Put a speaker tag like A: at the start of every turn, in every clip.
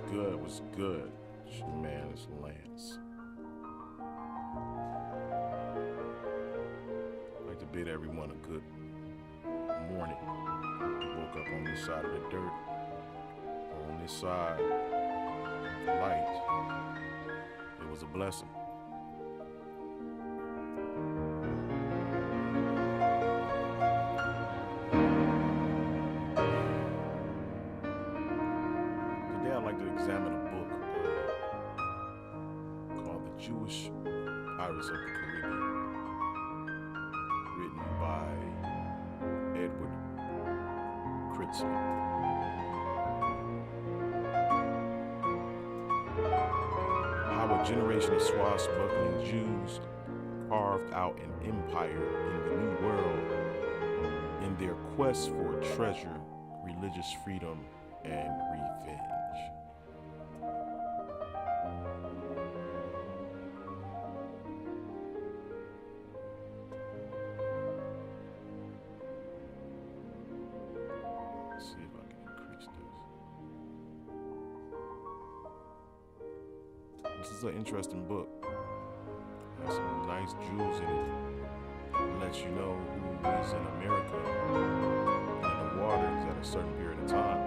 A: good? What's good? It's your man, it's Lance. I'd like to bid everyone a good morning. We woke up on this side of the dirt, or on this side of the light. It was a blessing. Today I'd like to examine a book called The Jewish Pirates of the Caribbean, written by Edward Kritzler. How a generation of swashbuckling Jews carved out an empire in the New World in their quest for treasure, religious freedom, and revenge. Let's see if I can increase this. This is an interesting book. It has some nice jewels in it. It lets you know who is in America and in the waters at a certain period of time.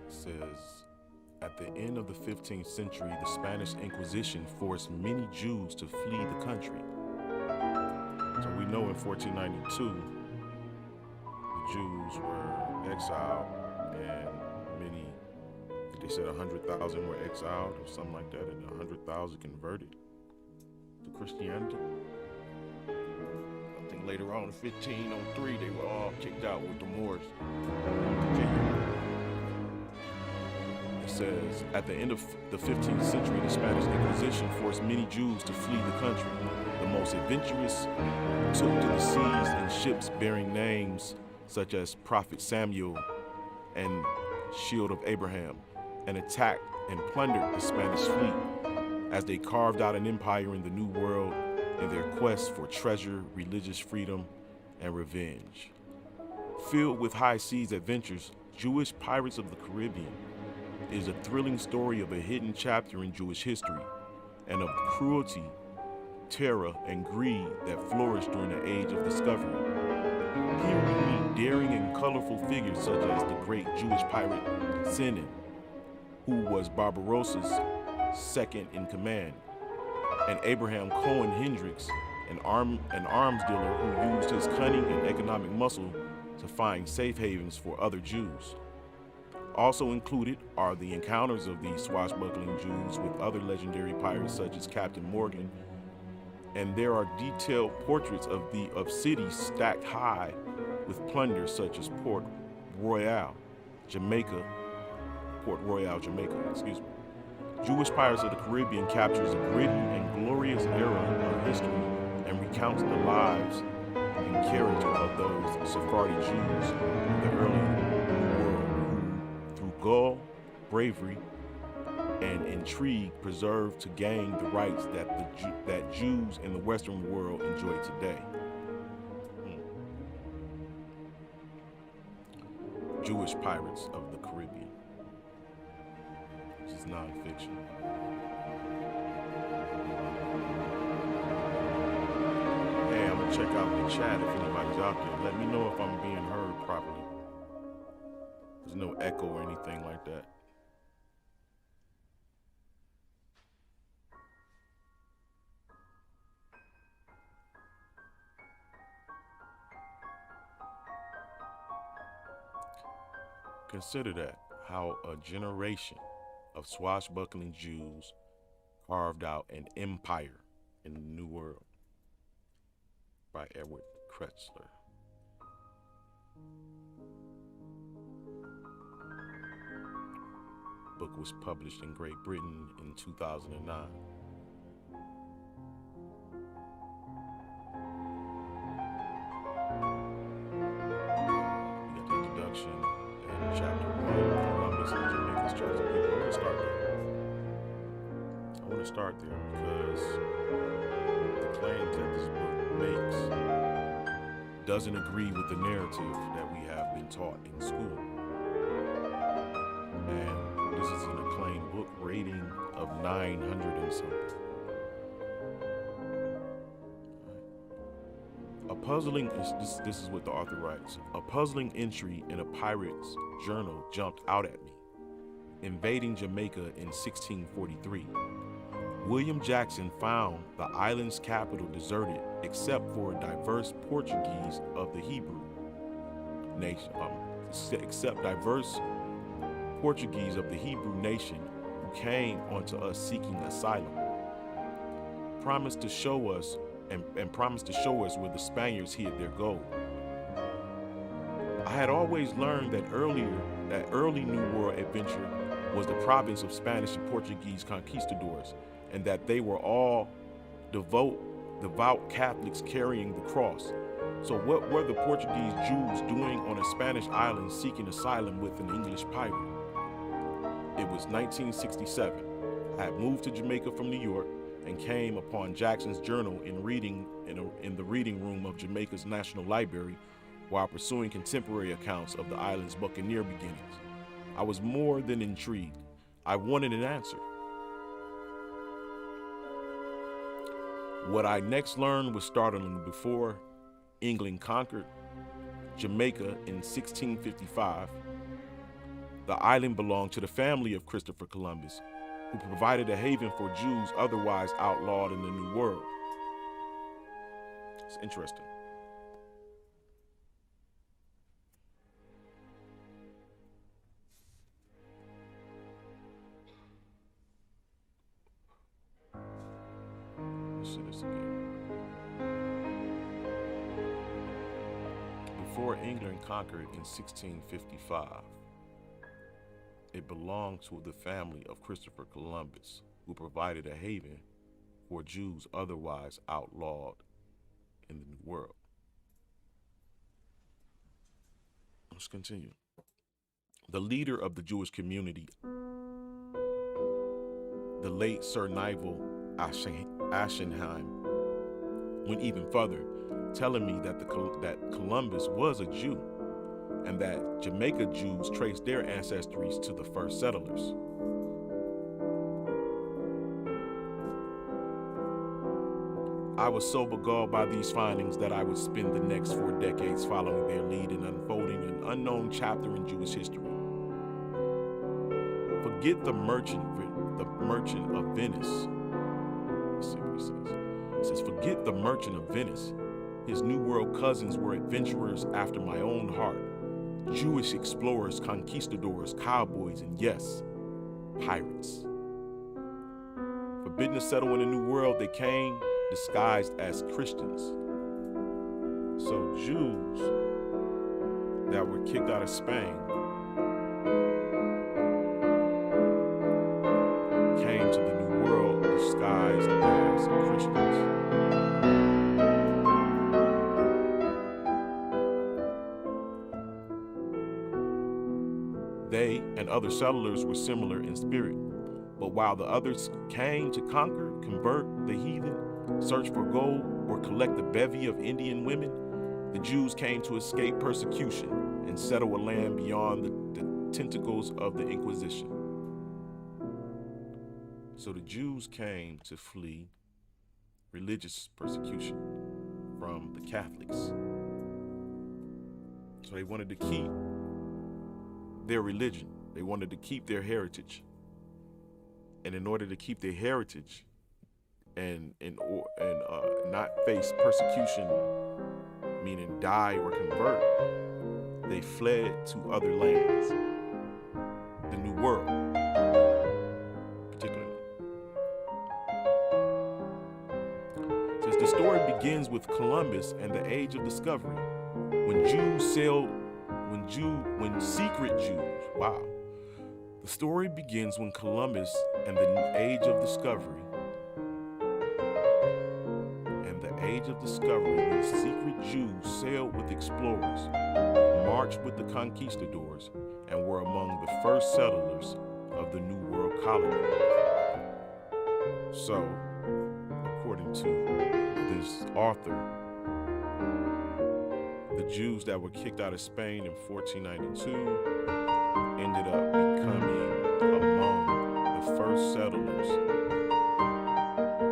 A: It says, at the end of the 15th century, the Spanish Inquisition forced many Jews to flee the country. So we know in 1492, the Jews were exiled, and many, they said 100,000 were exiled or something like that, and 100,000 converted to Christianity. I think later on in 1503, they were all kicked out with the Moors. It says, at the end of the 15th century, the Spanish Inquisition forced many Jews to flee the country. The most adventurous took to the seas in ships bearing names such as Prophet Samuel and Shield of Abraham, and attacked and plundered the Spanish fleet as they carved out an empire in the New World in their quest for treasure, religious freedom, and revenge. Filled with high seas adventures, Jewish Pirates of the Caribbean is a thrilling story of a hidden chapter in Jewish history and of cruelty, terror, and greed that flourished during the Age of Discovery. Here we meet daring and colorful figures such as the great Jewish pirate Sinan, who was Barbarossa's second in command, and Abraham Cohen Hendricks, an arms dealer who used his cunning and economic muscle to find safe havens for other Jews. Also included are the encounters of these swashbuckling Jews with other legendary pirates such as Captain Morgan, and there are detailed portraits of cities stacked high with plunder such as Port Royal, Jamaica. Jewish Pirates of the Caribbean captures a gritty and glorious era of history and recounts the lives and character of those Sephardi Jews in the early New World who, through gall, bravery, and intrigue, preserved to gain the rights that Jews in the Western world enjoy today. Jewish Pirates of the Caribbean, which is nonfiction. Hey, I'm gonna check out the chat if anybody's out there. Let me know if I'm being heard properly. There's no echo or anything like that. Consider that, how a generation of swashbuckling Jews carved out an empire in the New World, by Edward Kritzler. The book was published in Great Britain in 2009. We got the introduction and chapter 1, Columbus and Jamaica's chosen people. I want to start there because the claims that this book makes doesn't agree with the narrative that we have been taught in school. And this is an acclaimed book, rating of 900 and something. A puzzling, this is what the author writes, a puzzling entry in a pirate's journal jumped out at me. Invading Jamaica in 1643. William Jackson found the island's capital deserted except for diverse Portuguese of the Hebrew nation, except diverse Portuguese of the Hebrew nation who came onto us seeking asylum. Promised to show us where the Spaniards hid their gold. I had always learned that early New World adventure was the province of Spanish and Portuguese conquistadors, and that they were all devout Catholics carrying the cross. So what were the Portuguese Jews doing on a Spanish island seeking asylum with an English pirate? It was 1967. I had moved to Jamaica from New York and came upon Jackson's journal in the reading room of Jamaica's National Library while pursuing contemporary accounts of the island's buccaneer beginnings. I was more than intrigued. I wanted an answer. What I next learned was startling. Before England conquered Jamaica in 1655, the island belonged to the family of Christopher Columbus, who provided a haven for Jews otherwise outlawed in the New World. It's interesting. Let's see this again. Before England conquered in 1655, it belonged to the family of Christopher Columbus, who provided a haven for Jews otherwise outlawed in the New World. Let's continue. The leader of the Jewish community, the late Sir Nivell Ashenheim, went even further, telling me that Columbus was a Jew, and that Jamaica Jews traced their ancestries to the first settlers. I was so beguiled by these findings that I would spend the next 4 decades following their lead in unfolding an unknown chapter in Jewish history. Forget the merchant of Venice. Let's see what he says. He says, forget the merchant of Venice. His New World cousins were adventurers after my own heart. Jewish explorers, conquistadors, cowboys, and yes, pirates. Forbidden to settle in the New World, they came disguised as Christians. So Jews that were kicked out of Spain came to the New World disguised as Christians. They and other settlers were similar in spirit, but while the others came to conquer, convert the heathen, search for gold, or collect a bevy of Indian women, the Jews came to escape persecution and settle a land beyond the tentacles of the Inquisition. So the Jews came to flee religious persecution from the Catholics. So they wanted to keep their religion. They wanted to keep their heritage. And in order to keep their heritage and not face persecution, meaning die or convert, they fled to other lands, the New World, particularly. It says the story begins with Columbus and the Age of Discovery, when secret Jews, wow. The story begins when Columbus and the Age of Discovery, when secret Jews sailed with explorers, marched with the conquistadors, and were among the first settlers of the New World colony. So, according to this author, Jews that were kicked out of Spain in 1492 ended up becoming among the first settlers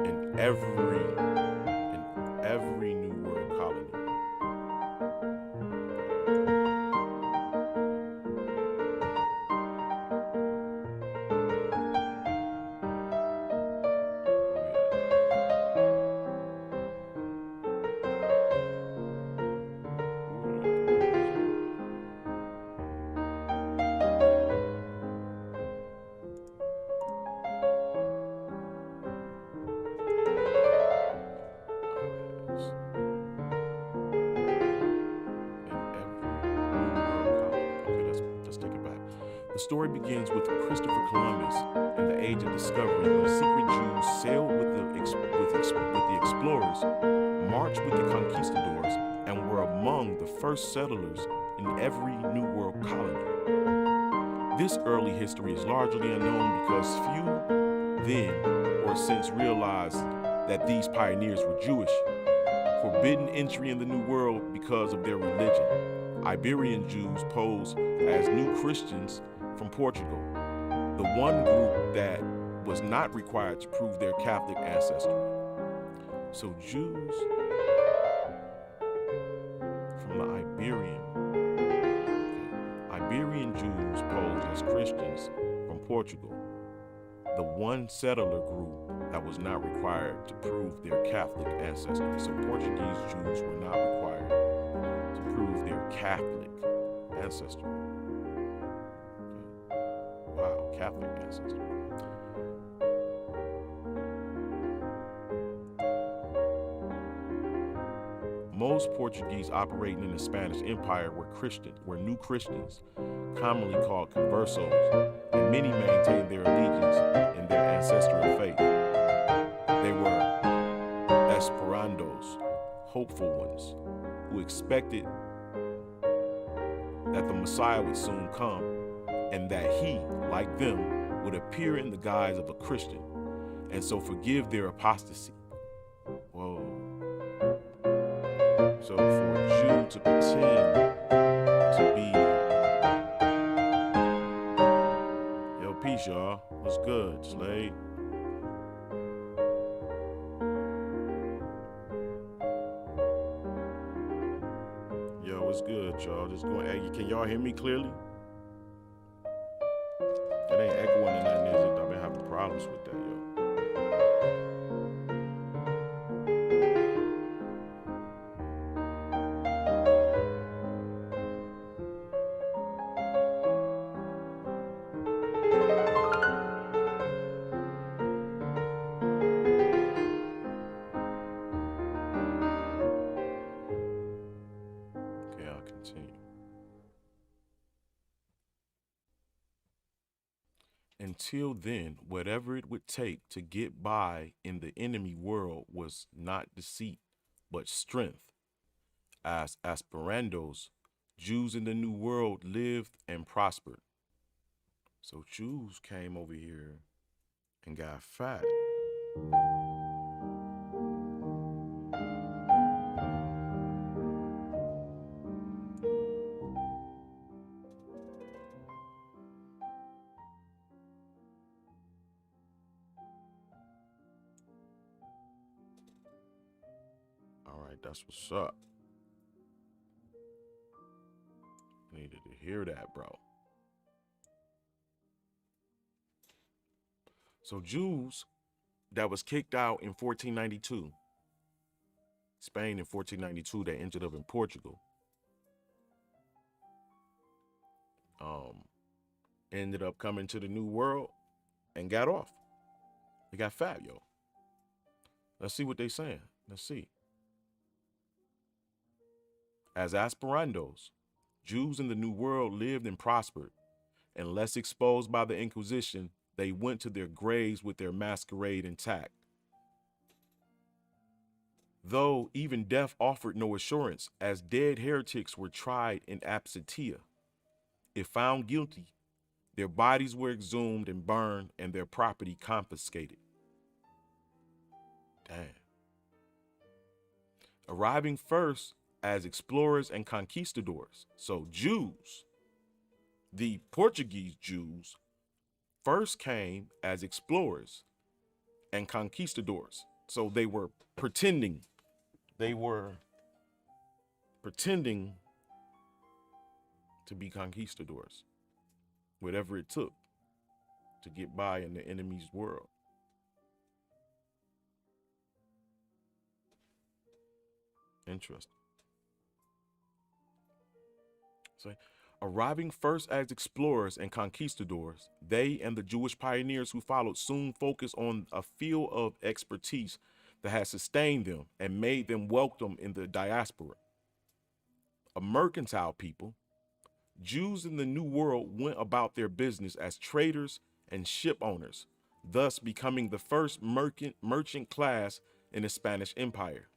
A: in every New World colony. The story begins with Christopher Columbus and the Age of Discovery, when secret Jews sailed with the explorers, marched with the conquistadors, and were among the first settlers in every New World colony. This early history is largely unknown because few then or since realized that these pioneers were Jewish, forbidden entry in the New World because of their religion. Iberian Jews posed as new Christians from Portugal, the one group that was not required to prove their Catholic ancestry. So Jews from the Iberian Jews posed as Christians from Portugal, the one settler group that was not required to prove their Catholic ancestry. So Portuguese Jews were not required to prove their Catholic ancestry. Wow, Catholic ancestry. Most Portuguese operating in the Spanish Empire were new Christians, commonly called conversos, and many maintained their allegiance in their ancestral faith. They were Esperantos, hopeful ones, who expected that the Messiah would soon come, and that he, like them, would appear in the guise of a Christian, and so forgive their apostasy. Whoa. So for a Jew to pretend to be, yo, peace, y'all. What's good, Slade? Yo, what's good, y'all? Just going, hey, can y'all hear me clearly? It ain't echoing in that music. I've been having problems with that, yo. Okay, I'll continue. Until then, whatever it would take to get by in the enemy world was not deceit, but strength. As Esperantos, Jews in the New World lived and prospered. So Jews came over here and got fat. All right, that's what's up. Needed to hear that, bro. So Jews that was kicked out in 1492, Spain in 1492, they ended up in Portugal. Ended up coming to the New World and got off. They got fat, yo. Let's see what they saying. Let's see. As Esperantos, Jews in the New World lived and prospered, and less exposed by the Inquisition, they went to their graves with their masquerade intact. Though even death offered no assurance, as dead heretics were tried in absentia. If found guilty, their bodies were exhumed and burned and their property confiscated. Damn. Arriving first as explorers and conquistadors. So Jews, the Portuguese Jews, first came as explorers and conquistadors. So they were pretending to be conquistadors, whatever it took to get by in the enemy's world. Interesting. So, arriving first as explorers and conquistadors, they and the Jewish pioneers who followed soon focused on a field of expertise that had sustained them and made them welcome in the diaspora. A mercantile people, Jews in the New World went about their business as traders and ship owners, thus becoming the first merchant class in the Spanish Empire.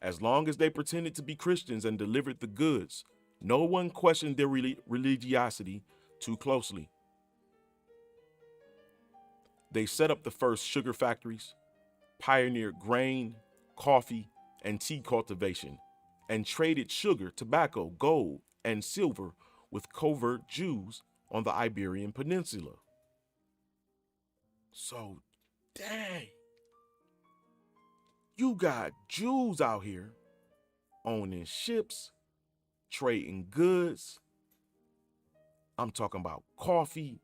A: As long as they pretended to be Christians and delivered the goods, no one questioned their religiosity too closely. They set up the first sugar factories, pioneered grain, coffee, and tea cultivation, and traded sugar, tobacco, gold, and silver with covert Jews on the Iberian Peninsula. So, dang, you got Jews out here owning ships, trading goods. I'm talking about coffee.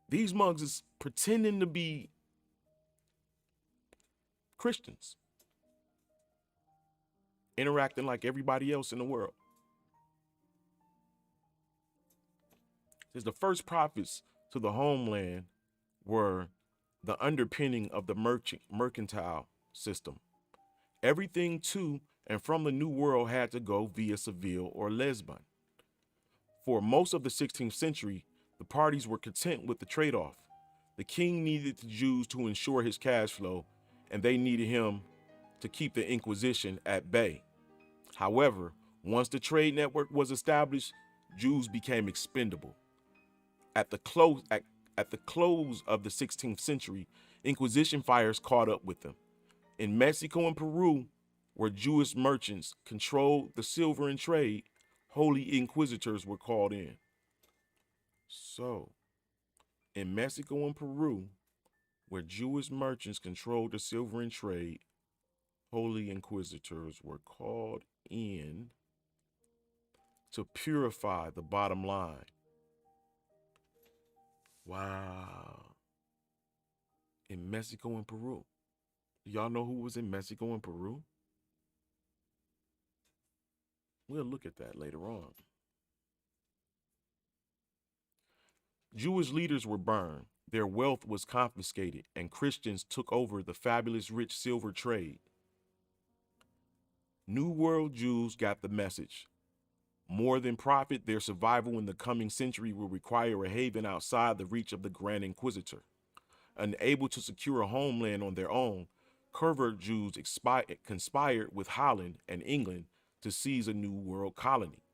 A: These mugs is pretending to be Christians, interacting like everybody else in the world. Says the first prophets to the homeland were the underpinning of the mercantile system. Everything to and from the New World had to go via Seville or Lisbon. For most of the 16th century, the parties were content with the trade-off. The king needed the Jews to ensure his cash flow, and they needed him to keep the Inquisition at bay. However, once the trade network was established, Jews became expendable. At the close of the 16th century, Inquisition fires caught up with them. In Mexico and Peru, where Jewish merchants controlled the silver and trade, holy inquisitors were called in. So, in Mexico and Peru, where Jewish merchants controlled the silver and trade, holy inquisitors were called in to purify the bottom line. Wow. In Mexico and Peru. Y'all know who was in Mexico and Peru? We'll look at that later on. Jewish leaders were burned, their wealth was confiscated, and Christians took over the fabulous rich silver trade. New World Jews got the message. More than profit, their survival in the coming century will require a haven outside the reach of the Grand Inquisitor. Unable to secure a homeland on their own, covert Jews conspired with Holland and England to seize a New World colony.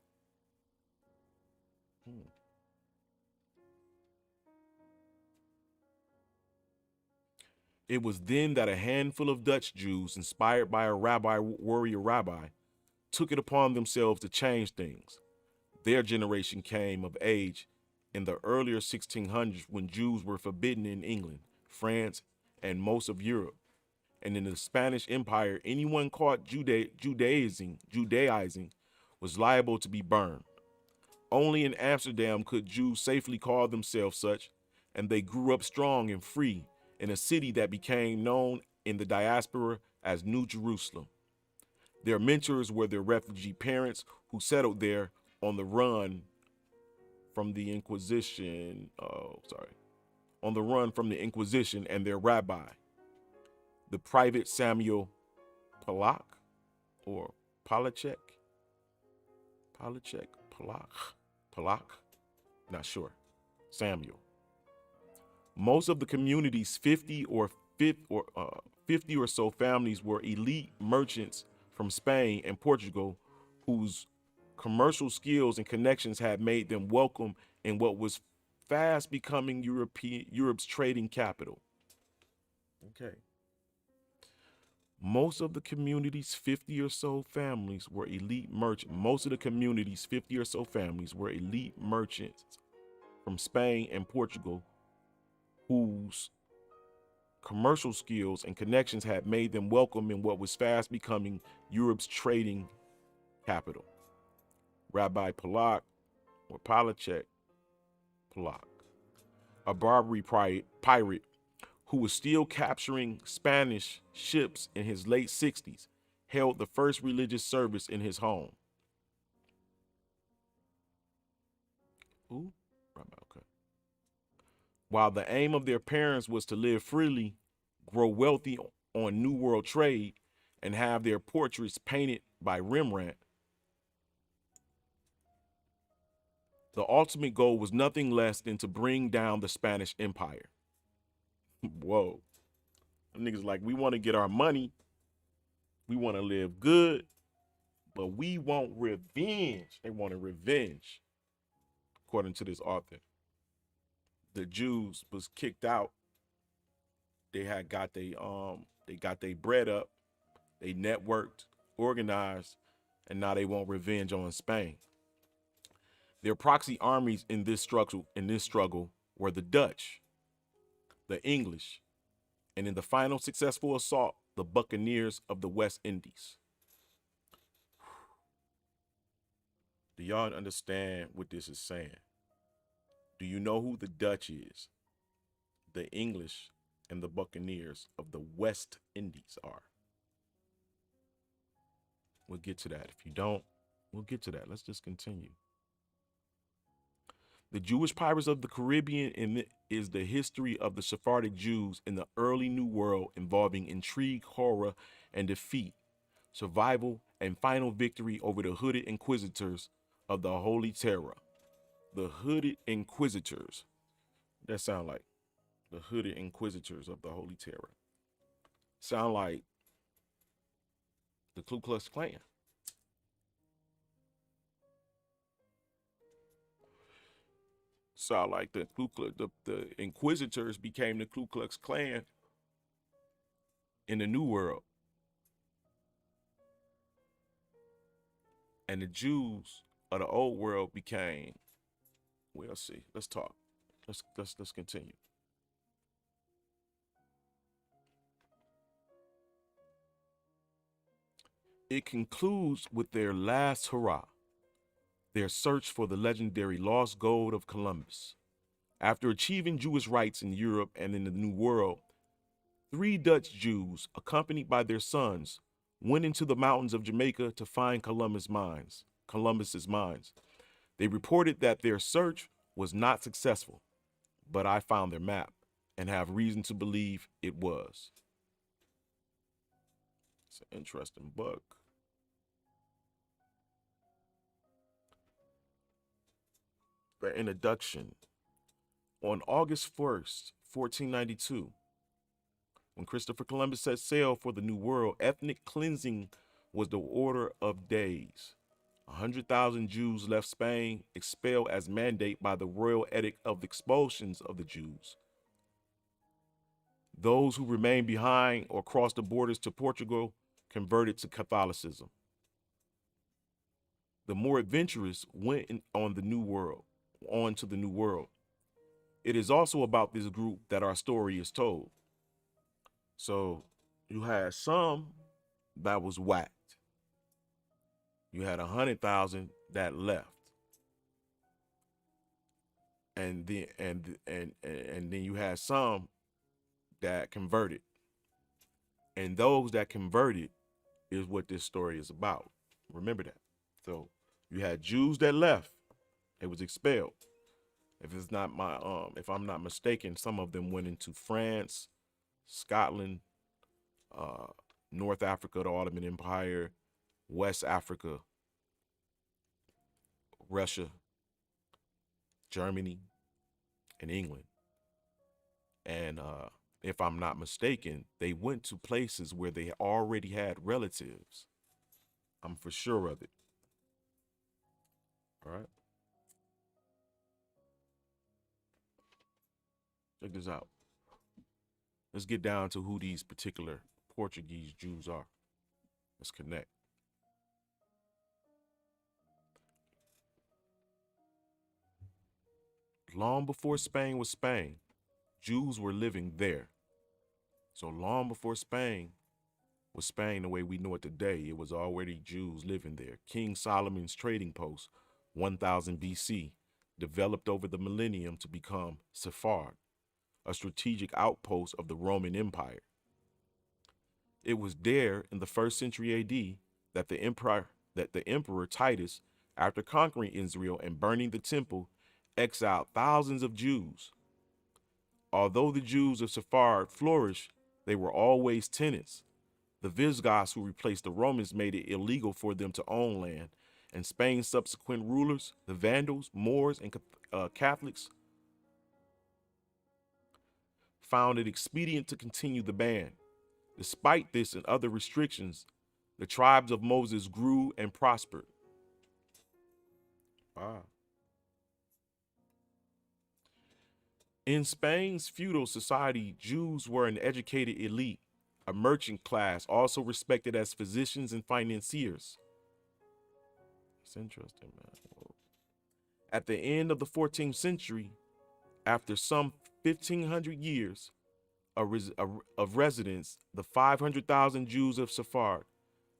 A: It was then that a handful of Dutch Jews, inspired by a warrior rabbi, took it upon themselves to change things. Their generation came of age in the earlier 1600s when Jews were forbidden in England, France, and most of Europe. And in the Spanish Empire, anyone caught Judaizing was liable to be burned. Only in Amsterdam could Jews safely call themselves such, and they grew up strong and free in a city that became known in the diaspora as New Jerusalem. Their mentors were their refugee parents who settled there on the run from the Inquisition. On the run from the Inquisition and their rabbi, the private Samuel Polak, or Polacek, not sure. Samuel. Most of the community's 50 or so families were elite merchants from Spain and Portugal, whose commercial skills and connections had made them welcome in what was fast becoming Europe's trading capital. Okay. Most of the community's 50 or so families were elite merchants. Most of the community's 50 or so families were elite merchants from Spain and Portugal whose commercial skills and connections had made them welcome in what was fast becoming Europe's trading capital. Rabbi Polak, or Palachek Polak, a Barbary pirate who was still capturing Spanish ships in his late 60s, held the first religious service in his home. Ooh, okay. While the aim of their parents was to live freely, grow wealthy on New World trade, and have their portraits painted by Rembrandt, the ultimate goal was nothing less than to bring down the Spanish Empire. Whoa. Niggas like, we want to get our money, we want to live good, but we want revenge. They wanted revenge, according to this author. The Jews was kicked out. They got their bread up. They networked, organized, and now they want revenge on Spain. Their proxy armies in this struggle were the Dutch, the English, and in the final successful assault, the Buccaneers of the West Indies. Do y'all understand what this is saying? Do you know who the Dutch is, the English, and the Buccaneers of the West Indies are? We'll get to that. If you don't, we'll get to that. Let's just continue. The Jewish Pirates of the Caribbean is the history of the Sephardic Jews in the early New World, involving intrigue, horror, and defeat, survival, and final victory over the hooded inquisitors of the Holy Terror. The hooded inquisitors. That sound like the hooded inquisitors of the Holy Terror. Sound like the Ku Klux Klan. Sound like the inquisitors became the Ku Klux Klan in the New World. And the Jews of the Old World became, we'll see. Let's talk. Let's continue. It concludes with their last hurrah, their search for the legendary lost gold of Columbus. After achieving Jewish rights in Europe and in the New World, 3 Dutch Jews, accompanied by their sons, went into the mountains of Jamaica to find Columbus's mines. They reported that their search was not successful, but I found their map and have reason to believe it was. It's an interesting book. The introduction. On August 1st, 1492, when Christopher Columbus set sail for the New World, ethnic cleansing was the order of days. 100,000 Jews left Spain, expelled as mandate by the royal edict of the expulsions of the Jews. Those who remained behind or crossed the borders to Portugal converted to Catholicism. The more adventurous went on to the New World. It is also about this group that our story is told. So you had some that was whacked. You had 100,000 that left. And then you had some that converted. And those that converted is what this story is about. Remember that. So you had Jews that left. They was expelled. If I'm not mistaken, some of them went into France, Scotland, North Africa, the Ottoman Empire, West Africa, Russia, Germany, and England. And if I'm not mistaken, they went to places where they already had relatives. I'm for sure of it. All right. Check this out. Let's get down to who these particular Portuguese Jews are. Let's connect. Long before Spain was Spain, Jews were living there. So long before Spain was Spain the way we know it today, it was already Jews living there. King Solomon's trading post, 1000 BC, developed over the millennium to become Sephard, a strategic outpost of the Roman Empire. It was there in the 1st century AD that the emperor Titus, after conquering Israel and burning the temple, exiled thousands of Jews. Although the Jews of Sephard flourished, they were always tenants. The Visigoths who replaced the Romans made it illegal for them to own land, and Spain's subsequent rulers, the Vandals, Moors, and Catholics, found it expedient to continue the ban. Despite this and other restrictions, the tribes of Moses grew and prospered. Wow. In Spain's feudal society, Jews were an educated elite, a merchant class, also respected as physicians and financiers. It's interesting, man. Whoa. At the end of the 14th century, after some 1,500 years of residence, the 500,000 Jews of Sephard,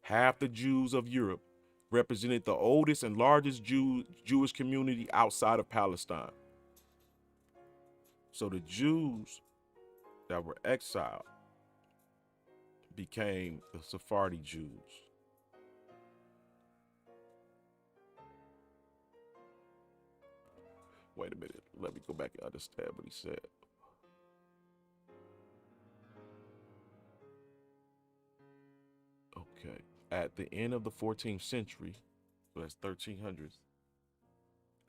A: half the Jews of Europe, represented the oldest and largest Jewish community outside of Palestine. So the Jews that were exiled became the Sephardi Jews. Wait a minute. Let me go back and understand what he said. Okay. At the end of the 14th century, so that's 1300s,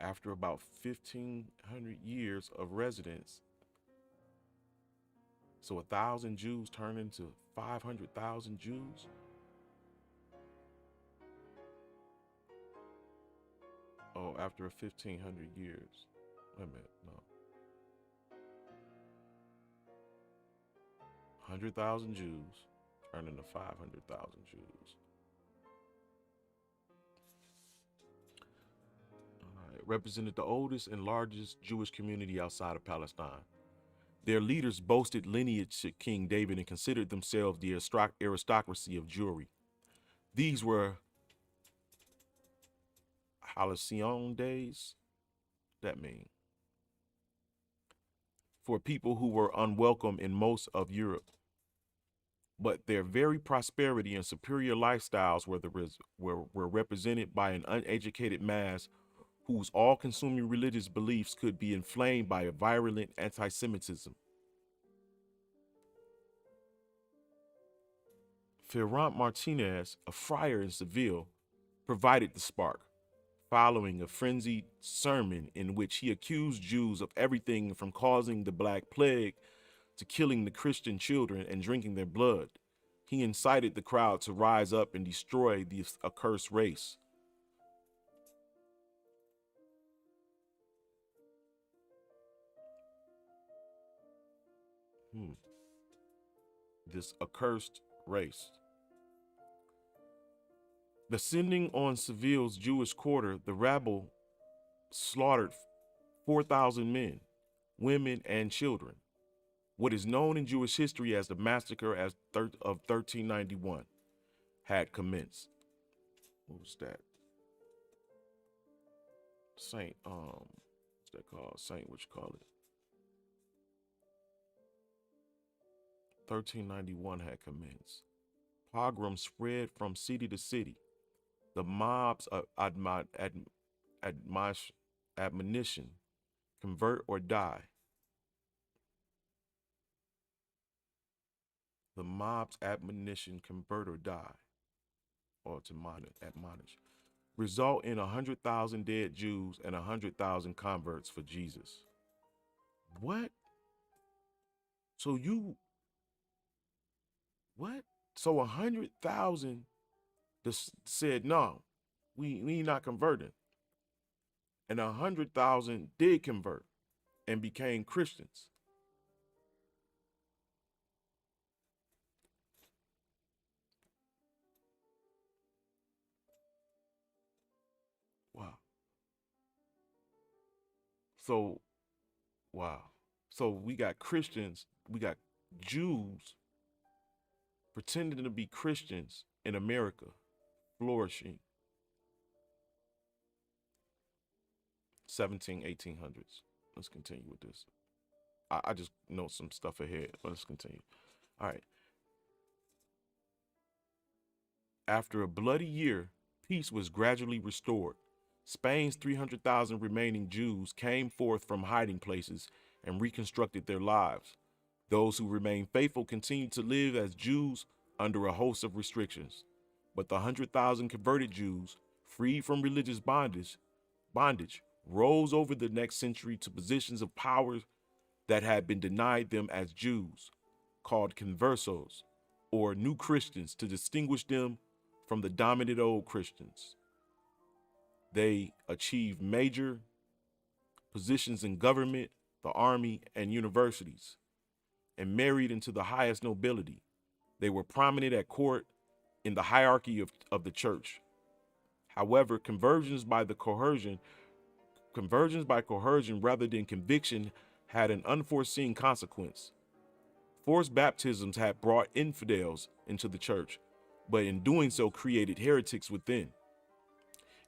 A: after about 1,500 years of residence, so 1,000 Jews turned into 500,000 Jews. Oh, after 1,500 years. Wait a minute, no. 100,000 Jews turned into 500,000 Jews. Represented the oldest and largest Jewish community outside of Palestine. Their leaders boasted lineage to King David and considered themselves the aristocracy of Jewry. These were halcyon days, that mean, for people who were unwelcome in most of Europe. But their very prosperity and superior lifestyles were represented by an uneducated mass whose all-consuming religious beliefs could be inflamed by a virulent anti-Semitism. Ferrant Martinez, a friar in Seville, provided the spark, following a frenzied sermon in which he accused Jews of everything from causing the Black Plague to killing the Christian children and drinking their blood. He incited the crowd to rise up and destroy this accursed race. This accursed race. Descending on Seville's Jewish quarter, the rabble slaughtered 4,000 men, women, and children. What is known in Jewish history as the massacre of 1391 had commenced. What was that? What's that called? What you call it? 1391 had commenced. Pogroms spread from city to city. The mob's admonition, convert or die. The mob's admonition, convert or die, or to admonish, result in 100,000 dead Jews and 100,000 converts for Jesus. What? So 100,000 just said, no, we not converting. And 100,000 did convert and became Christians. So, wow. So we got Christians, we got Jews pretending to be Christians in America, flourishing 17, 1800s. Let's continue with this. I just know some stuff ahead. Let's continue. All right. After a bloody year, peace was gradually restored. Spain's 300,000 remaining Jews came forth from hiding places and reconstructed their lives. Those who remained faithful continued to live as Jews under a host of restrictions. But the 100,000 converted Jews, freed from religious bondage, rose over the next century to positions of power that had been denied them as Jews, called conversos, or new Christians, to distinguish them from the dominant old Christians. They achieved major positions in government, the army, and universities, and married into the highest nobility. They were prominent at court in the hierarchy of the church. However, conversions by coercion rather than conviction had an unforeseen consequence. Forced baptisms had brought infidels into the church, but in doing so created heretics within.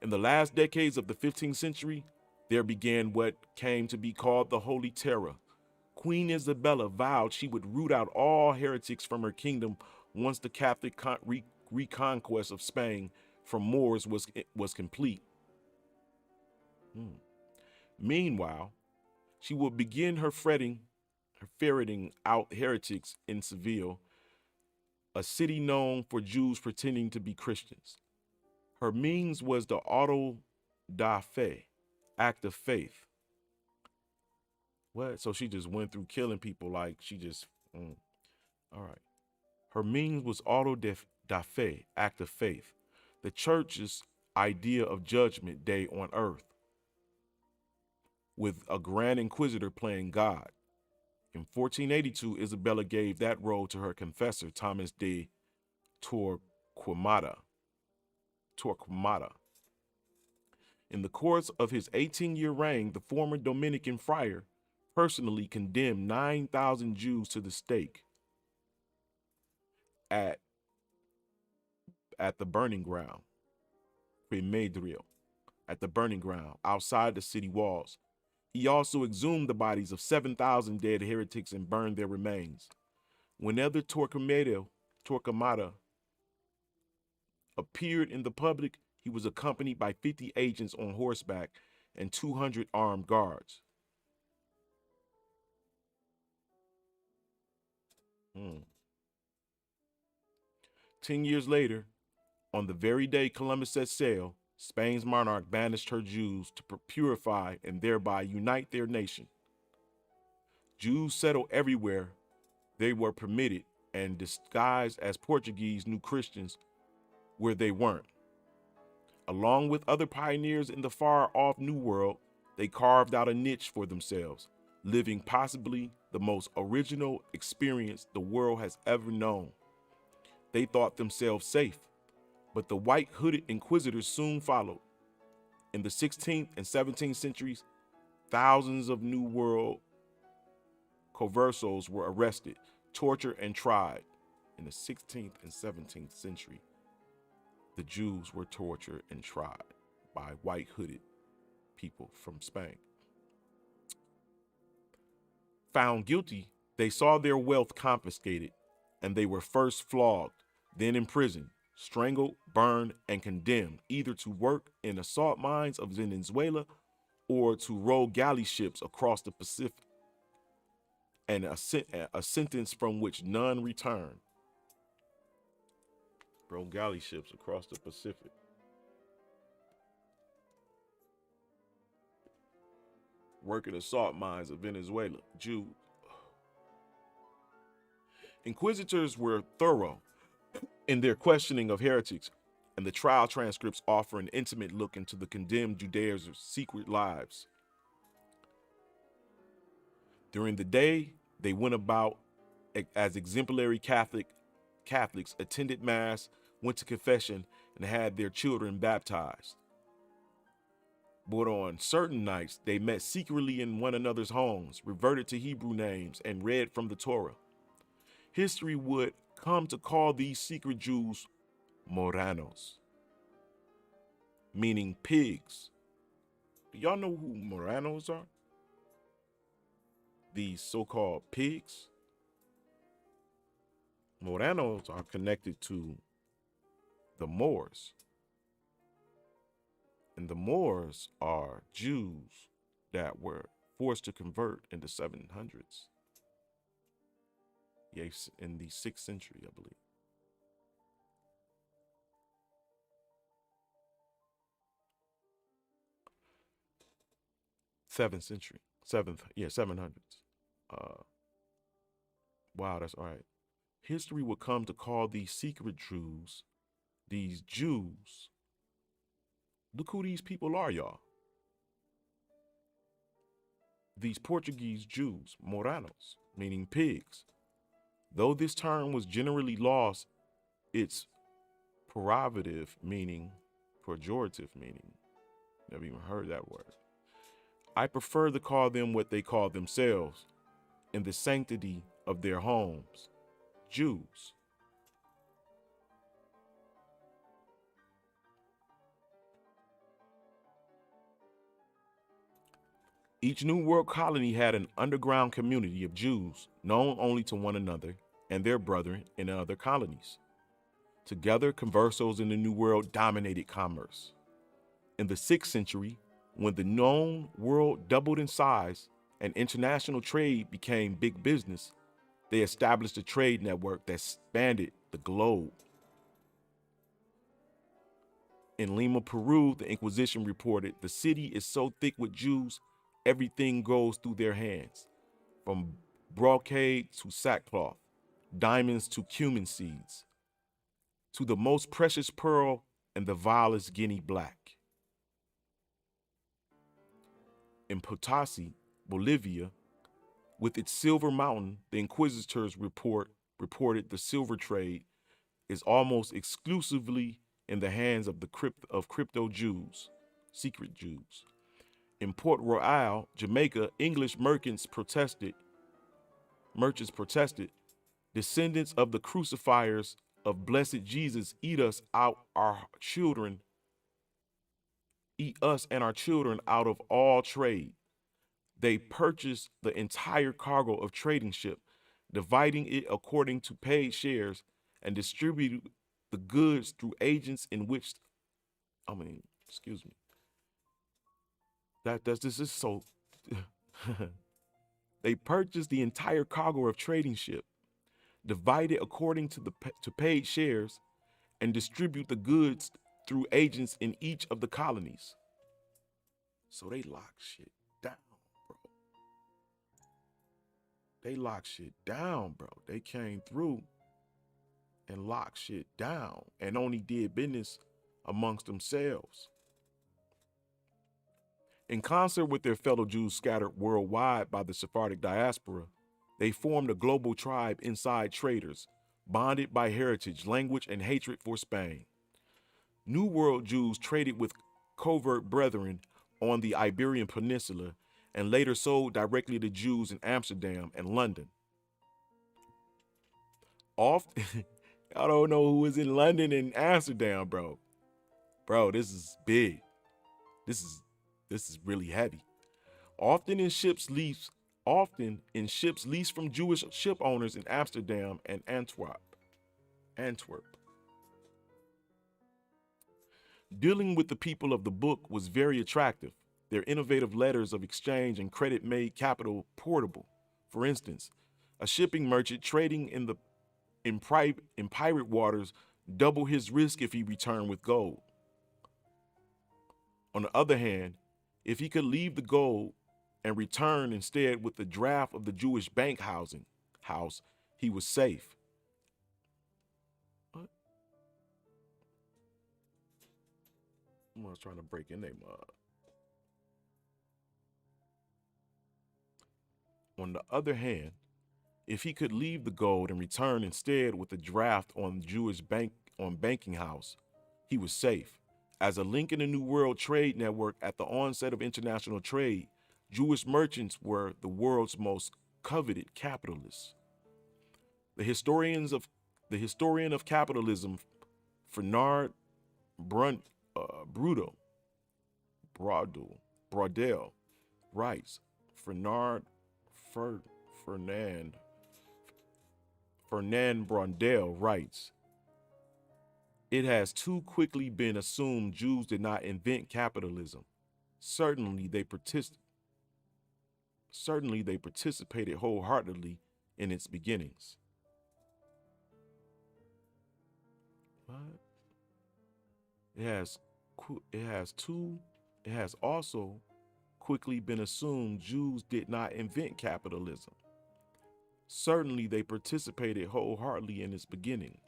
A: In the last decades of the 15th century, there began what came to be called the Holy Terror. Queen Isabella vowed she would root out all heretics from her kingdom once the Catholic reconquest of Spain from Moors was complete. Meanwhile, she would begin her ferreting out heretics in Seville, a city known for Jews pretending to be Christians. Her means was the auto da fe, act of faith. What? So she just went through killing people like she just, all right. Her means was auto da fe, act of faith, the church's idea of judgment day on earth, with a grand inquisitor playing God. In 1482, Isabella gave that role to her confessor, Thomas de Torquemada. In the course of his 18-year reign, the former Dominican friar personally condemned 9,000 Jews to the stake at the burning ground, at the burning ground outside the city walls. He also exhumed the bodies of 7,000 dead heretics and burned their remains. Whenever Torquemada appeared in the public, he was accompanied by 50 agents on horseback and 200 armed guards. 10 years later, on the very day Columbus set sail, Spain's monarch banished her Jews to purify and thereby unite their nation. Jews settled everywhere they were permitted and disguised as Portuguese New Christians where they weren't. Along with other pioneers in the far-off New World, they carved out a niche for themselves, living possibly the most original experience the world has ever known. They thought themselves safe, but the white-hooded inquisitors soon followed. In the 16th and 17th centuries, thousands of New World conversos were arrested, tortured, and tried. In the 16th and 17th century, the Jews were tortured and tried by white-hooded people from Spain. Found guilty, they saw their wealth confiscated, and they were first flogged, then imprisoned, strangled, burned, and condemned either to work in the salt mines of Venezuela or to row galley ships across the Pacific, and a sentence from which none returned. Row galley ships across the Pacific. Working the salt mines of Venezuela, Jews. Inquisitors were thorough in their questioning of heretics, and the trial transcripts offer an intimate look into the condemned Judaizers' secret lives. During the day, they went about as exemplary Catholics, attended Mass, went to confession, and had their children baptized. But on certain nights, they met secretly in one another's homes, reverted to Hebrew names, and read from the Torah. History would come to call these secret Jews Moranos, meaning pigs. Do y'all know who Moranos are? These so-called pigs. Moranos are connected to the Moors. And the Moors are Jews that were forced to convert in the 700s. Yes, in the 6th century, I believe. Seventh century. 700s. Wow, that's all right. History would come to call these secret Jews, these Jews. Look who these people are, y'all. These Portuguese Jews, Moranos, meaning pigs. Though this term was generally lost, its pejorative meaning, never even heard that word. I prefer to call them what they call themselves, in the sanctity of their homes, Jews. Each New World colony had an underground community of Jews known only to one another and their brethren in other colonies. Together, conversos in the New World dominated commerce. In the 6th century, when the known world doubled in size and international trade became big business, they established a trade network that spanned the globe. In Lima, Peru, the Inquisition reported, the city is so thick with Jews, everything goes through their hands, from brocade to sackcloth, diamonds to cumin seeds, to the most precious pearl and the vilest guinea black. In Potosi, Bolivia, with its silver mountain, the Inquisitors reported the silver trade is almost exclusively in the hands of crypto Jews, secret Jews. In Port Royal, Jamaica, English merchants protested, descendants of the crucifiers of blessed Jesus eat us and our children out of all trade. They purchased the entire cargo of trading ship, dividing it according to paid shares, and distributed the goods through agents in which, this is so. They purchased the entire cargo of trading ship, divided according to paid shares, and distribute the goods through agents in each of the colonies. So they locked shit down, bro. They came through and locked shit down and only did business amongst themselves. In concert with their fellow Jews scattered worldwide by the Sephardic diaspora, they formed a global tribe inside traders, bonded by heritage, language, and hatred for Spain. New World Jews traded with covert brethren on the Iberian Peninsula and later sold directly to Jews in Amsterdam and London. Often, I don't know who was in London and Amsterdam, bro. Bro, this is big. This is really heavy. Often in ships leased from Jewish ship owners in Amsterdam and Antwerp. Dealing with the people of the book was very attractive. Their innovative letters of exchange and credit made capital portable. For instance, a shipping merchant trading in pirate waters doubled his risk if he returned with gold. On the other hand, if he could leave the gold and return instead with the draft of the Jewish bank house, he was safe. What? I was trying to break in their mud. On the other hand, if he could leave the gold and return instead with the draft on Jewish banking house, he was safe. As a link in the New World Trade Network at the onset of international trade, Jewish merchants were the world's most coveted capitalists. The historian of capitalism, Fernand Brunt, Brudo, Braudel, Braudel writes, Fernand Fernand Brondel writes, it has too quickly been assumed Jews did not invent capitalism. Certainly they participated wholeheartedly in its beginnings. What? It has also quickly been assumed Jews did not invent capitalism. Certainly they participated wholeheartedly in its beginning.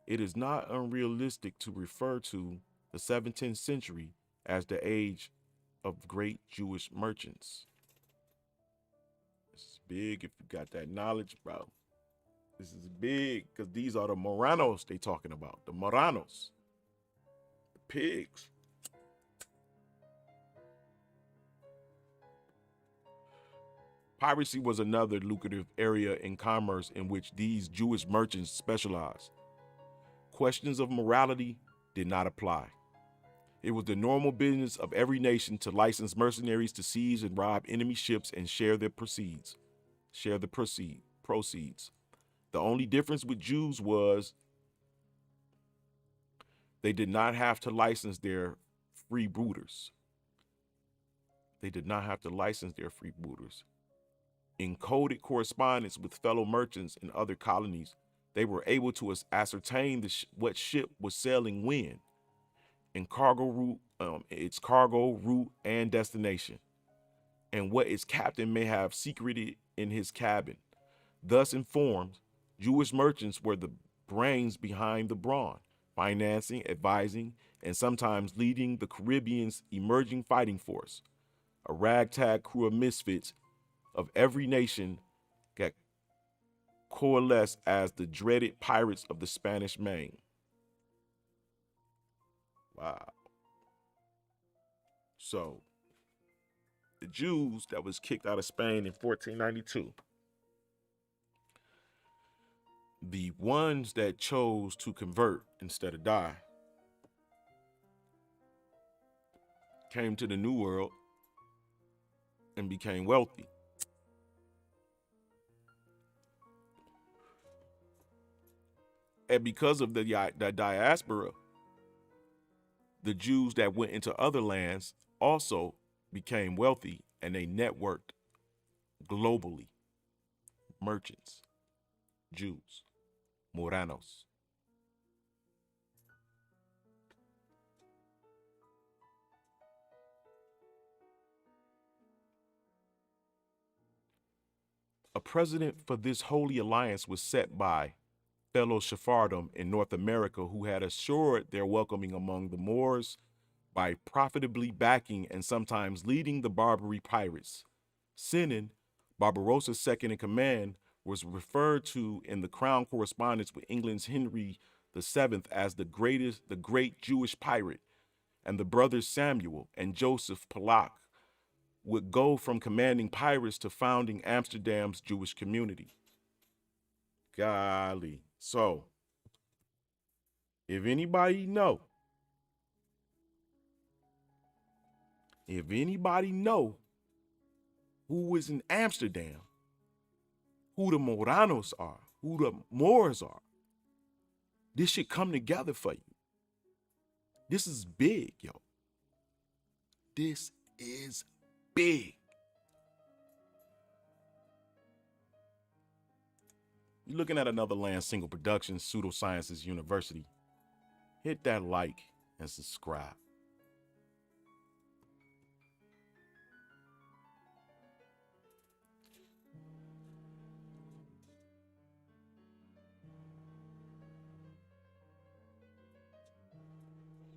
A: It is not unrealistic to refer to the 17th century as the age of great Jewish merchants. This is big if you got that knowledge, bro. This is big because these are the Moranos they talking about. The Moranos. The pigs. Piracy was another lucrative area in commerce in which these Jewish merchants specialized. Questions of morality did not apply. It was the normal business of every nation to license mercenaries to seize and rob enemy ships and share the proceeds. The only difference with Jews was they did not have to license their freebooters. In coded correspondence with fellow merchants in other colonies, they were able to ascertain what ship was sailing when, and its cargo route and destination, and what its captain may have secreted in his cabin. Thus informed, Jewish merchants were the brains behind the brawn, financing, advising, and sometimes leading the Caribbean's emerging fighting force, a ragtag crew of misfits of every nation that coalesced as the dreaded pirates of the Spanish Main. Wow. So, the Jews that was kicked out of Spain in 1492, the ones that chose to convert instead of die, came to the New World and became wealthy. And because of the diaspora, the Jews that went into other lands also became wealthy, and they networked globally. Merchants, Jews, Moranos. A precedent for this holy alliance was set by fellow Sephardim in North America who had assured their welcoming among the Moors by profitably backing and sometimes leading the Barbary pirates. Sinan, Barbarossa's second in command, was referred to in the Crown correspondence with England's Henry VII as the great Jewish pirate, and the brothers Samuel and Joseph Pollack would go from commanding pirates to founding Amsterdam's Jewish community. Golly. So, if anybody know who was in Amsterdam, who the Moranos are, who the Moors are, this should come together for you. This is big, yo. This is big. You're looking at another Land Single Production, Pseudosciences University. Hit that like and subscribe.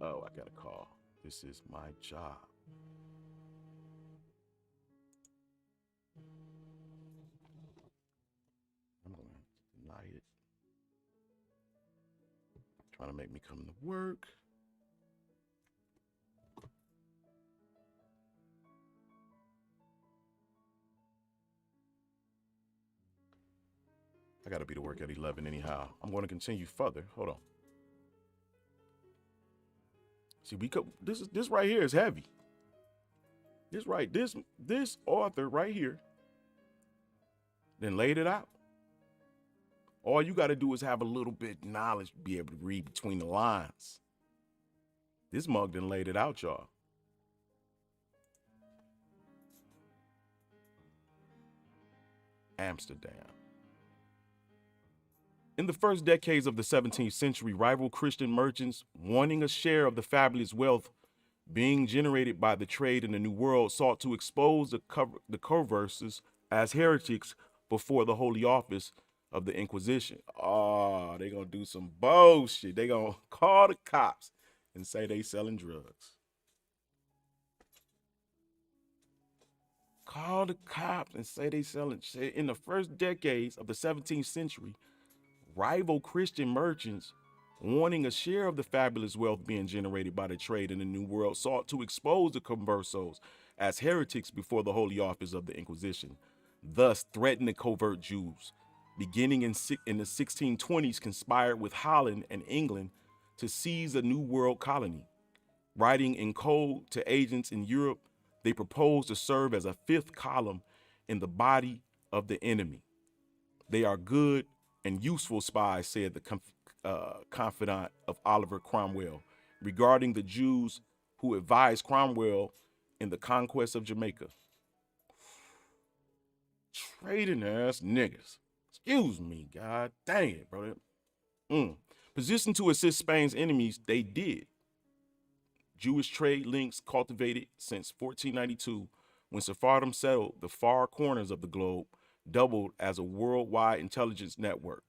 A: Oh, I got a call. This is my job. I'm gonna deny it. Trying to make me come to work. I gotta be to work at 11 anyhow. I'm going to continue further. Hold on. See, this right here is heavy. This author right here then laid it out. All you got to do is have a little bit of knowledge, be able to read between the lines. This mug then laid it out, y'all. Amsterdam. In the first decades of the 17th century, rival Christian merchants, wanting a share of the fabulous wealth being generated by the trade in the New World, sought to expose the converses as heretics before the Holy Office of the Inquisition. Oh, they gonna do some bullshit. They gonna call the cops and say they selling drugs. Call the cops and say they selling shit. In the first decades of the 17th century, rival Christian merchants, wanting a share of the fabulous wealth being generated by the trade in the New World, sought to expose the conversos as heretics before the Holy Office of the Inquisition, thus threatened the covert Jews. Beginning in the 1620s, conspired with Holland and England to seize a New World colony. Writing in code to agents in Europe, they proposed to serve as a fifth column in the body of the enemy. They are good and useful spies, said the confidant of Oliver Cromwell, regarding the Jews who advised Cromwell in the conquest of Jamaica. Trading ass niggas. Excuse me, god dang it, brother. Positioned to assist Spain's enemies, they did. Jewish trade links cultivated since 1492, when Sephardim settled the far corners of the globe, doubled as a worldwide intelligence network.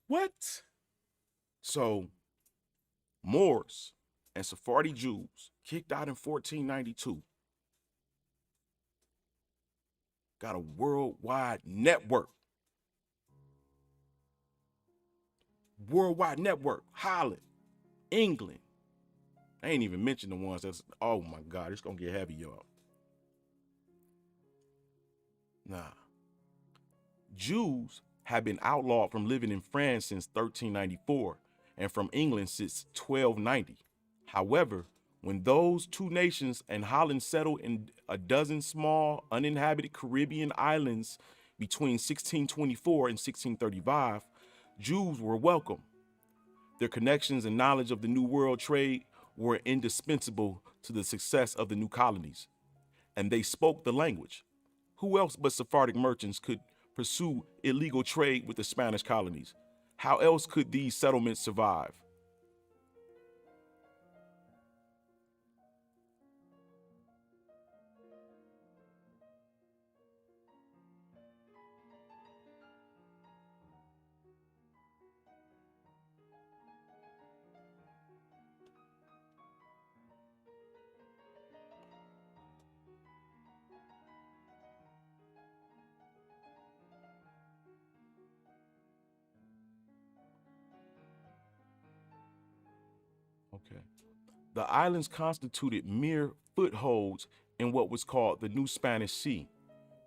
A: What? So, Moors and Sephardi Jews kicked out in 1492 got a worldwide network. Worldwide network. Holland, England. I ain't even mentioned the ones that's, oh my God, it's gonna get heavy, y'all. Nah. Jews have been outlawed from living in France since 1394 and from England since 1290. However, when those two nations and Holland settled in a dozen small uninhabited Caribbean islands between 1624 and 1635, Jews were welcome. Their connections and knowledge of the New World trade were indispensable to the success of the new colonies, and they spoke the language. Who else but Sephardic merchants could pursue illegal trade with the Spanish colonies? How else could these settlements survive? Okay. The islands constituted mere footholds in what was called the New Spanish Sea.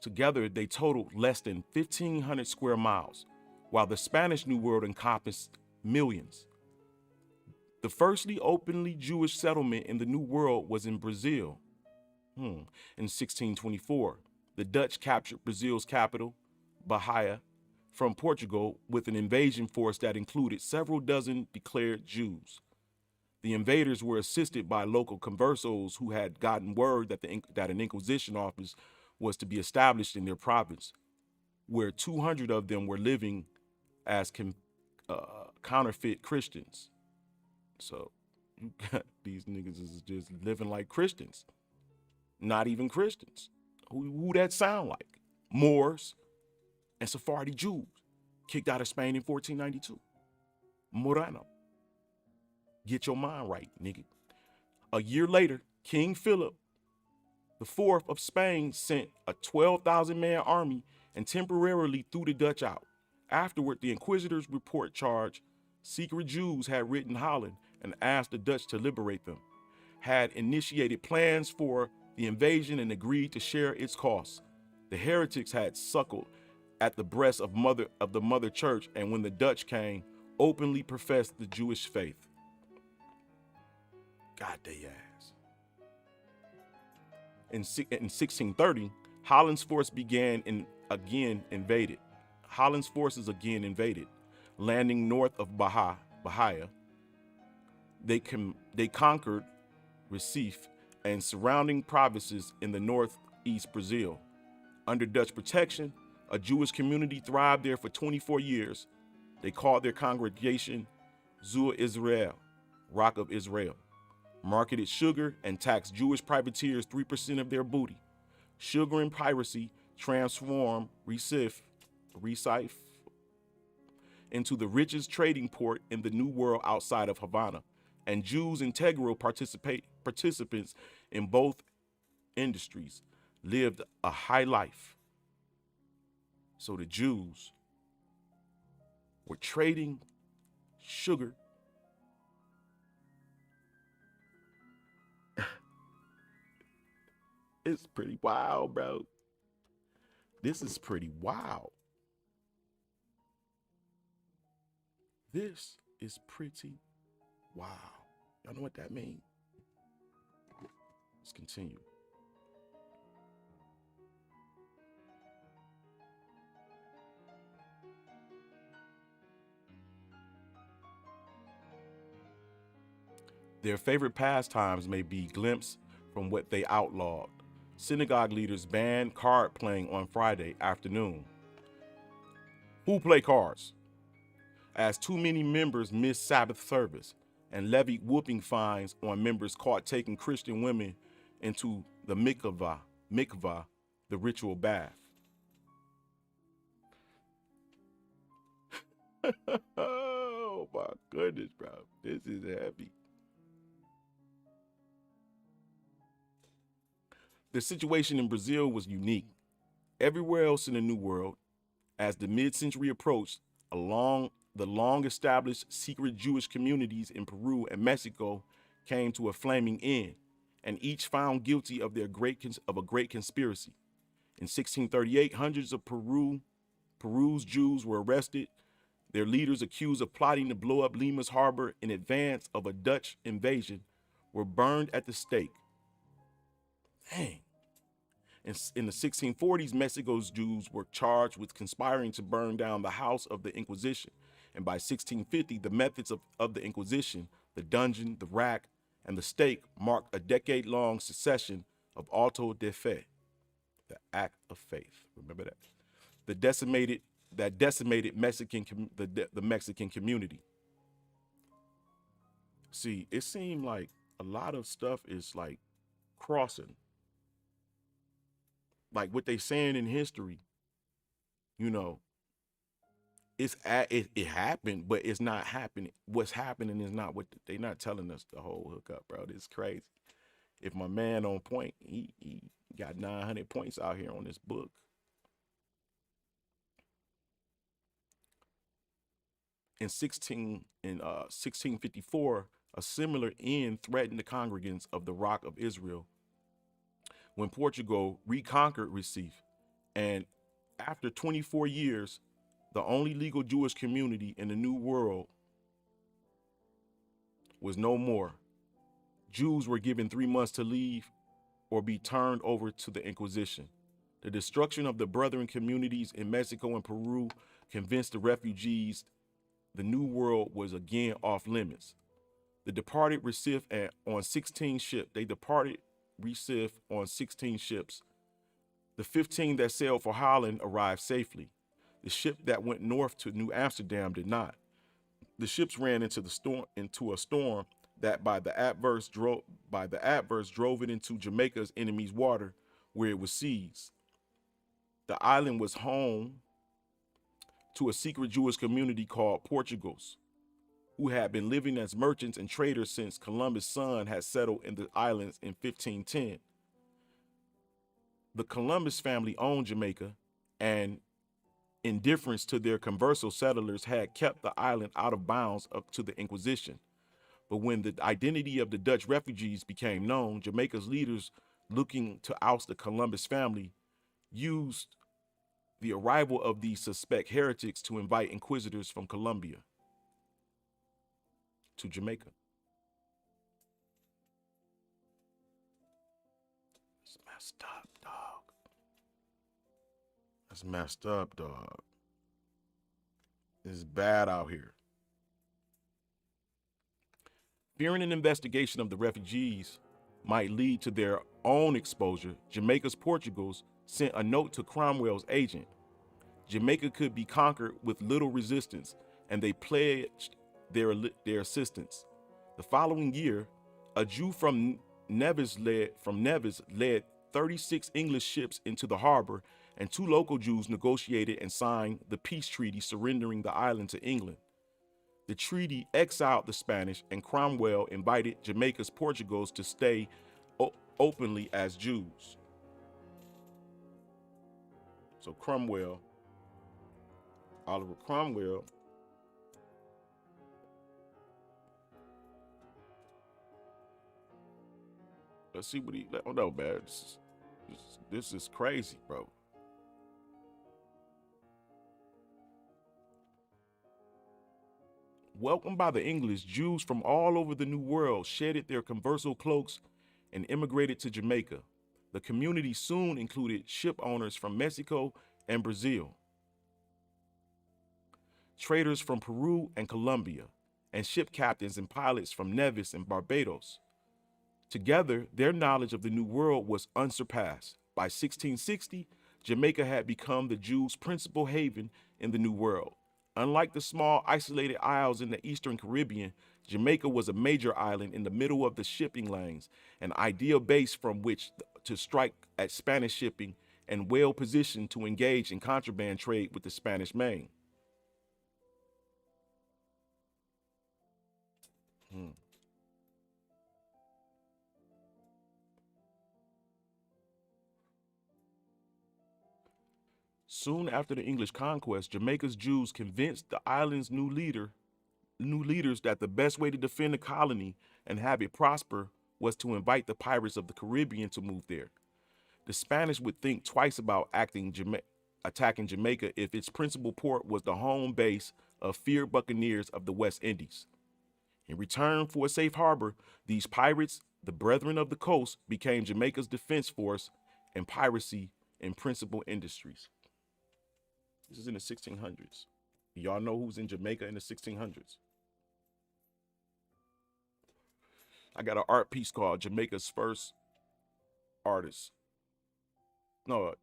A: Together, they totaled less than 1,500 square miles, while the Spanish New World encompassed millions. The firstly openly Jewish settlement in the New World was in Brazil. In 1624, the Dutch captured Brazil's capital, Bahia, from Portugal with an invasion force that included several dozen declared Jews. The invaders were assisted by local conversos who had gotten word that an Inquisition office was to be established in their province, where 200 of them were living as counterfeit Christians. So you got these niggas is just living like Christians, not even Christians. Who that sound like? Moors and Sephardi Jews kicked out of Spain in 1492. Morano. Get your mind right, nigga. A year later, King Philip IV of Spain sent a 12,000-man army and temporarily threw the Dutch out. Afterward, the Inquisitors report charged secret Jews had written Holland and asked the Dutch to liberate them, had initiated plans for the invasion and agreed to share its costs. The heretics had suckled at the breast of the mother church, and when the Dutch came, openly professed the Jewish faith. God they ass. In 1630, Holland's forces again invaded, landing north of Bahia. They conquered Recife and surrounding provinces in the northeast Brazil. Under Dutch protection, a Jewish community thrived there for 24 years. They called their congregation Zur Israel, Rock of Israel, marketed sugar and taxed Jewish privateers 3% of their booty. Sugar and piracy transformed Recife into the richest trading port in the New World outside of Havana, and Jews, integral participants in both industries, lived a high life. So the Jews were trading sugar it's pretty wild, bro. This is pretty wild. This is pretty wild. Y'all know what that means? Let's continue. Their favorite pastimes may be glimpsed from what they outlawed. Synagogue leaders banned card playing on Friday afternoon. Who play cards? As too many members missed Sabbath service, and levied whooping fines on members caught taking Christian women into the mikvah, the ritual bath. Oh my goodness, bro. This is heavy. The situation in Brazil was unique. Everywhere else in the New World, as the mid-century approached, along the long-established secret Jewish communities in Peru and Mexico came to a flaming end, and each found guilty of a great conspiracy. In 1638, hundreds of Peru's Jews were arrested, their leaders accused of plotting to blow up Lima's harbor in advance of a Dutch invasion were burned at the stake. Dang. In the 1640s, Mexico's Jews were charged with conspiring to burn down the house of the Inquisition. And by 1650, the methods of the Inquisition, the dungeon, the rack, and the stake marked a decade-long succession of auto de fe, the act of faith. Remember that? The decimated the Mexican community. See, it seemed like a lot of stuff is like crossing. Like what they saying in history, you know, it happened, but it's not happening. What's happening is not what they're not telling us the whole hookup, bro. This is crazy. If my man on point, he got 900 points out here on this book. In 1654, a similar end threatened the congregants of the Rock of Israel when Portugal reconquered Recife, and after 24 years, the only legal Jewish community in the New World was no more. Jews were given 3 months to leave or be turned over to the Inquisition. The destruction of the brethren communities in Mexico and Peru convinced the refugees the New World was again off limits. They departed Recife on 16 ships. The 15 that sailed for Holland arrived safely. The ship that went north to New Amsterdam did not. The ships ran into a storm that by the adverse drove it into Jamaica's enemy's water, where it was seized. The island was home to a secret Jewish community called Portuguese, who had been living as merchants and traders since Columbus' son had settled in the islands in 1510. The Columbus family owned Jamaica, and in deference to their converso settlers had kept the island out of bounds up to the Inquisition. But when the identity of the Dutch refugees became known, Jamaica's leaders, looking to oust the Columbus family, used the arrival of these suspect heretics to invite inquisitors from Colombia to Jamaica. It's messed up, dog. That's messed up, dog. It's bad out here. Fearing an investigation of the refugees might lead to their own exposure, Jamaica's Portugals sent a note to Cromwell's agent. Jamaica could be conquered with little resistance, and they pledged their assistance. The following year, a Jew from Nevis led 36 English ships into the harbor, and 2 local Jews negotiated and signed the peace treaty surrendering the island to England. The treaty exiled the Spanish, and Cromwell invited Jamaica's Portugals to stay openly as Jews. So Oliver Cromwell, let's see what oh no, man, this is crazy, bro. Welcomed by the English, Jews from all over the New World shedded their converso cloaks and immigrated to Jamaica. The community soon included ship owners from Mexico and Brazil, traders from Peru and Colombia, and ship captains and pilots from Nevis and Barbados. Together, their knowledge of the New World was unsurpassed. By 1660, Jamaica had become the Jews' principal haven in the New World. Unlike the small, isolated isles in the Eastern Caribbean, Jamaica was a major island in the middle of the shipping lanes, an ideal base from which to strike at Spanish shipping, and well positioned to engage in contraband trade with the Spanish Main. Soon after the English conquest, Jamaica's Jews convinced the island's new leaders that the best way to defend the colony and have it prosper was to invite the pirates of the Caribbean to move there. The Spanish would think twice about attacking Jamaica if its principal port was the home base of feared buccaneers of the West Indies. In return for a safe harbor, these pirates, the Brethren of the Coast, became Jamaica's defense force and piracy in principal industries. This is in the 1600s. Y'all know who's in Jamaica in the 1600s? I got an art piece called Jamaica's First Artist. No,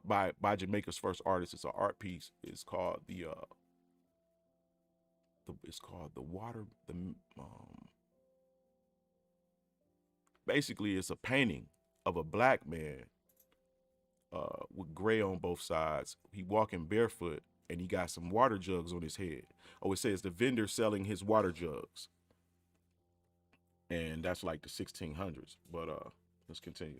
A: by Jamaica's First Artist. It's an art piece. It's called basically it's a painting of a black man with gray on both sides. He walking barefoot and he got some water jugs on his head. Oh, it says the vendor selling his water jugs. And that's like the 1600s. But let's continue.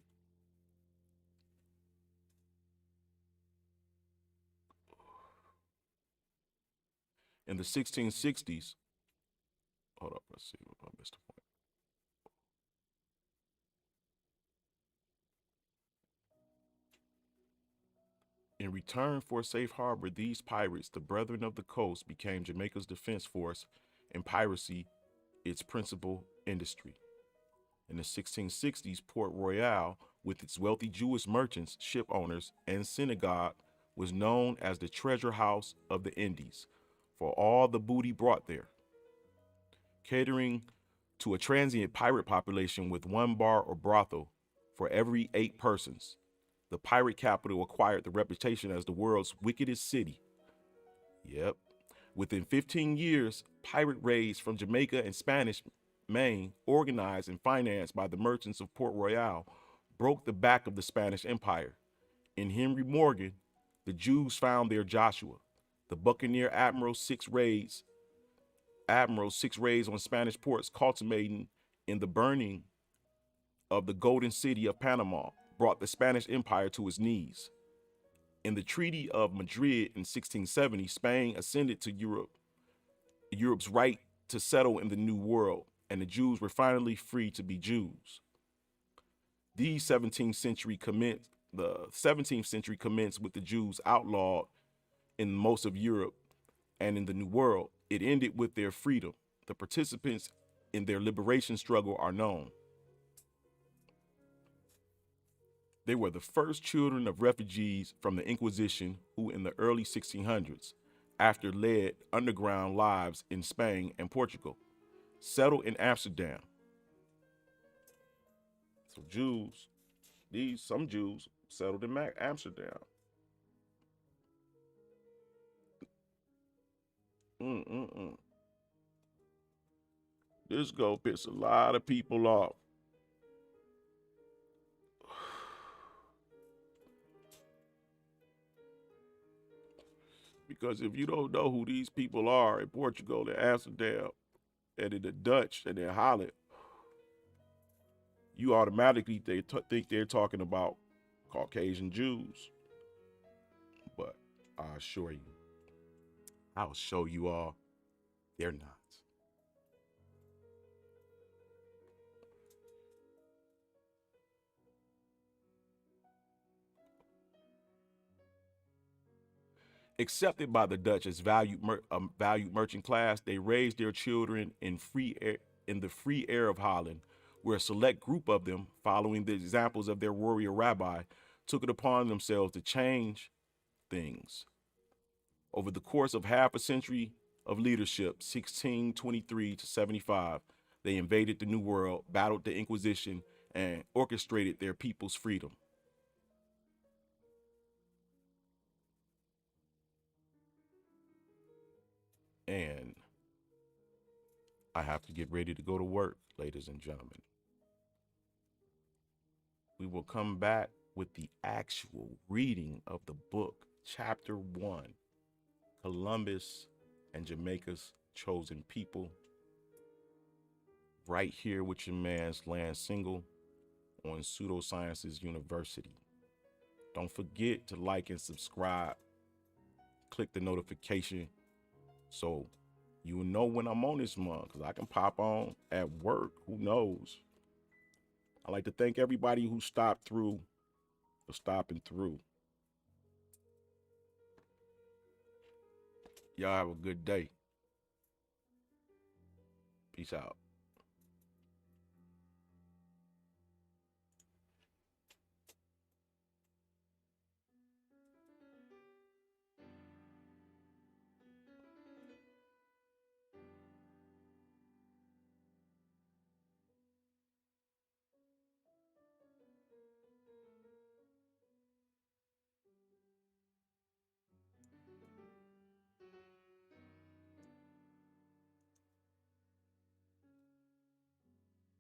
A: In the 1660s, hold up, let's see, I missed the point. In return for a safe harbor, these pirates, the Brethren of the Coast, became Jamaica's defense force and piracy its principal industry. In the 1660s, Port Royal, with its wealthy Jewish merchants, ship owners, and synagogue, was known as the treasure house of the Indies for all the booty brought there. Catering to a transient pirate population with one bar or brothel for every 8 persons, the pirate capital acquired the reputation as the world's wickedest city. Yep. Within 15 years, pirate raids from Jamaica and Spanish Main, organized and financed by the merchants of Port Royal, broke the back of the Spanish Empire. In Henry Morgan, the Jews found their Joshua. The buccaneer admiral's six raids on Spanish ports, culminating in the burning of the Golden City of Panama, brought the Spanish Empire to its knees. In the Treaty of Madrid in 1670, Spain ascended to Europe's right to settle in the New World, and the Jews were finally free to be Jews. These 17th century the 17th century commenced with the Jews outlawed in most of Europe and in the New World. It ended with their freedom. The participants in their liberation struggle are known. They were the first children of refugees from the Inquisition who in the early 1600s, after led underground lives in Spain and Portugal, settled in Amsterdam. So Jews, some Jews settled in Amsterdam. This go piss a lot of people off. Because if you don't know who these people are in Portugal and Amsterdam and in the Dutch and in Holland, you automatically think they're talking about Caucasian Jews. But I assure you, I'll show you all, they're not. Accepted by the Dutch as valued merchant class, they raised their children in the free air of Holland, where a select group of them, following the examples of their warrior rabbi, took it upon themselves to change things. Over the course of half a century of leadership, 1623 to 75, they invaded the New World, battled the Inquisition, and orchestrated their people's freedom. And I have to get ready to go to work, ladies and gentlemen. We will come back with the actual reading of the book, Chapter 1, Columbus and Jamaica's Chosen People, right here with your man's Lance Single on Pseudosciences University. Don't forget to like and subscribe. Click the notification so you will know when I'm on this month, because I can pop on at work. Who knows? I'd like to thank everybody who stopped through for stopping through. Y'all have a good day. Peace out.